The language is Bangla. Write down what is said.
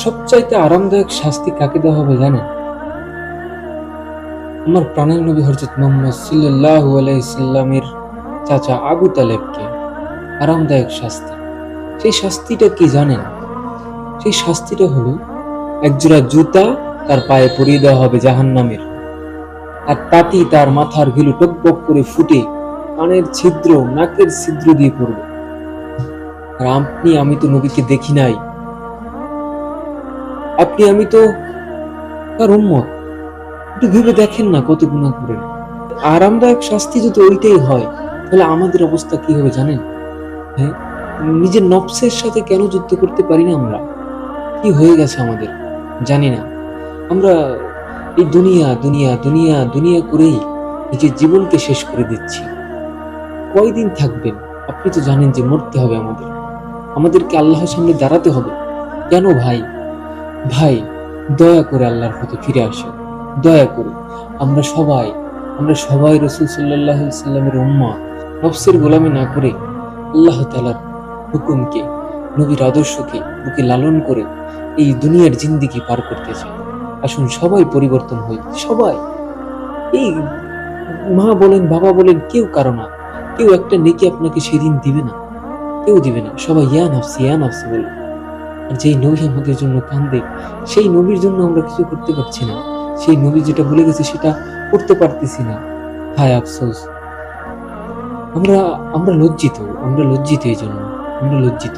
সবচাইতে আরামদায়ক শাস্তি কাকে দেওয়া হবে জানেন? আমার প্রাণের নবী হযরত মুহাম্মদ সাল্লাল্লাহু আলাইহি সাল্লামের চাচা আবু তালেবকে আরামদায়ক শাস্তি। সেই শাস্তিটা কি জানেন? সেই শাস্তিটা হলো একজোড়া জুতা তার পায়ে পরিয়ে দেওয়া হবে জাহান্নামের, আর তাতেই তার মাথার ঘিলু টকবক করে ফুটে কানের ছিদ্র নাকের ছিদ্র দিয়ে পড়বে। আর আমি তো নবীকে দেখি নাই, আমি তো তার উম্মত। একটু ভেবে দেখেন না কত গুনাহ করেন। আরামদায়ক শাস্তি যদি ওইটাই হয়, তাহলে আমাদের অবস্থা কি হবে জানেন? হ্যাঁ, নিজের নফসের সাথে কেন যুদ্ধ করতে পারি না আমরা? কি হয়ে গেছে আমাদের জানি না। আমরা এই দুনিয়া দুনিয়া দুনিয়া দুনিয়া করেই নিজের জীবনকে শেষ করে দিচ্ছি। কয়দিন থাকবেন? আপনি তো জানেন যে মরতে হবে আমাদেরকে আল্লাহর সামনে দাঁড়াতে হবে। কেন ভাই? ভাই, দয়া করে আল্লাহর পথে ফিরে আসেন, দয়া করে। আমরা সবাই আমরা সবাই রাসূল সাল্লাল্লাহু আলাইহি সাল্লামের উম্মত। নফসের গোলামি না করে আল্লাহ তাআলার হুকুমকে, নবীর আদর্শকে বুকে লালন করে এই দুনিয়ার জিন্দেগি পার করতে চাই। আসুন সবাই পরিবর্তন হই, সবাই। এই মা বলেন, বাবা বলেন, কেউ কারো না। কেউ একটা নেকি আপনাকে সেদিন দিবে না, কেউ দিবে না। সবাই ইয়া নাফসি বলবে। আর যেই নবী আমাদের জন্য কান্দে, সেই নবীর জন্য আমরা কিছু করতে পারছি না। সেই নবী যেটা বলে গেছে সেটা করতে পারতেছি না। হায় আফসোস। আমরা আমরা লজ্জিত, এই জন্য আমরা লজ্জিত।